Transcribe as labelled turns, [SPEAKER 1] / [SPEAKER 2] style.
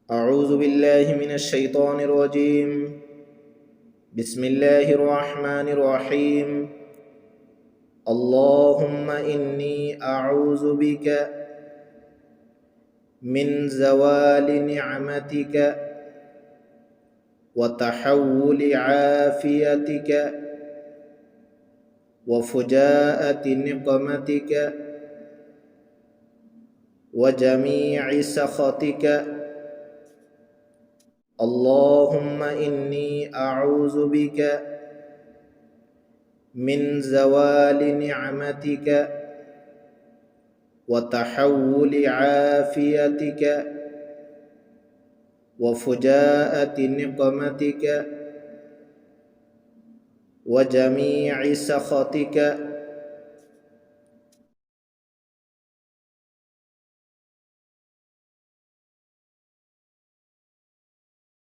[SPEAKER 1] أعوذ بالله من الشيطان الرجيم. بسم الله الرحمن الرحيم. اللهم إني أعوذ بك من زوال نعمتك وتحول عافيتك وفجاءة نقمتك وجميع سخطك. اللهم إني أعوذ بك من زوال نعمتك وتحول عافيتك وفجاءة نقمتك وجميع سخطك.